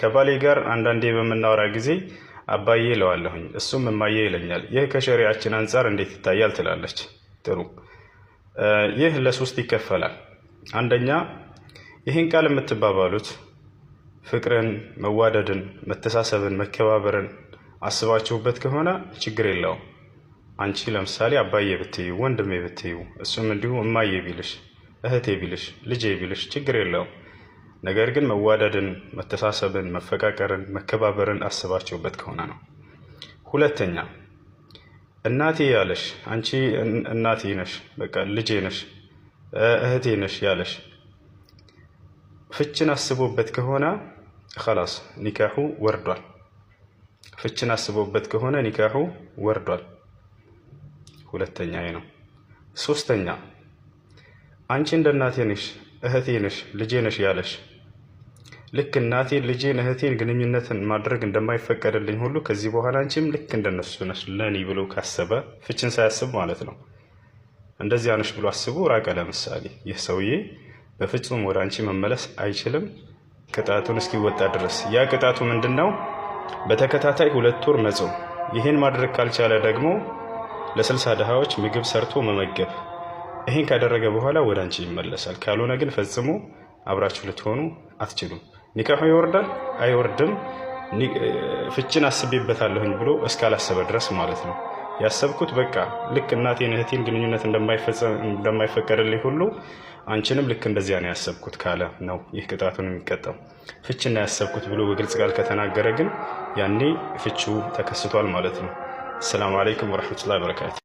ከባሌ ጋር አንዳንዴ በምናወራ ጊዜ አባዬ እለዋለሁኝ እሱም እማዬ ይለኛል። ይህ ከሸሪዓችን አንጻር እንዴት ይታያል ትላለች። ጥሩ። ይህ ለሶስት ይከፈላል። አንደኛ ይህን ቃል የምትባባሉት ፍቅርን፣ መዋደድን፣ መተሳሰብን፣ መከባበርን አስባችሁበት ከሆነ ችግር የለውም። አንቺ ለምሳሌ አባዬ ብትዩ፣ ወንድሜ ብትዩ፣ እሱም እንዲሁ እማዬ ቢልሽ፣ እህቴ ቢልሽ፣ ልጄ ቢልሽ ችግር የለውም። ነገር ግን መዋደድን፣ መተሳሰብን፣ መፈቃቀርን፣ መከባበርን አስባችሁበት ከሆነ ነው። ሁለተኛ እናቴ ያለሽ፣ አንቺ እናቴ ነሽ፣ በቃ ልጄ ነሽ፣ እህቴ ነሽ ያለሽ ፍችን አስቦበት ከሆነ خلاص ኒካሑ ወርዷል። ፍችን አስቦበት ከሆነ ኒካሑ ወርዷል። ሁለተኛ ነው። ሶስተኛ አንቺ እንደ እናቴ ነሽ፣ እህቴ ነሽ፣ ልጄ ነሽ ያለሽ ልክ እናቴን፣ ልጄን፣ እህቴን ግንኙነትን ማድረግ እንደማይፈቀድልኝ ሁሉ ከዚህ በኋላ አንቺም ልክ እንደነሱ ነሽ ለኔ ብሎ ካሰበ ፍችን ሳያስብ ማለት ነው። እንደዚያ ነሽ ብሎ አስቦ ራቀ ለምሳሌ፣ ይህ ሰውዬ በፍጹም ወደ አንቺ መመለስ አይችልም ቅጣቱን እስኪወጣ ድረስ። ያ ቅጣቱ ምንድነው? በተከታታይ 2 ወር መጾም። ይህን ማድረግ ካልቻለ ደግሞ ለ60 ድሃዎች ምግብ ሰርቶ መመገብ። ይህን ካደረገ በኋላ ወደ አንቺ ይመለሳል። ካልሆነ ግን ፈጽሞ አብራችሁ ልትሆኑ አትችሉም። ኒካሑ ይወርዳል አይወርድም ፍችን አስቤበታለሁኝ ብሎ እስካላሰበ ድረስ ማለት ነው። ያሰብኩት በቃ ልክ እናቴን እህቴን ግንኙነት እንደማይፈቀድልኝ ሁሉ አንቺንም ልክ እንደዚያ ነው ያሰብኩት ካለ ነው ይህ ቅጣቱን የሚቀጣው። ፍችና ያሰብኩት ብሎ በግልጽ ቃል ከተናገረ ግን ያኔ ፍቹ ተከስቷል ማለት ነው። ሰላም አለይኩም ወራህመቱላሂ ወበረካቱ።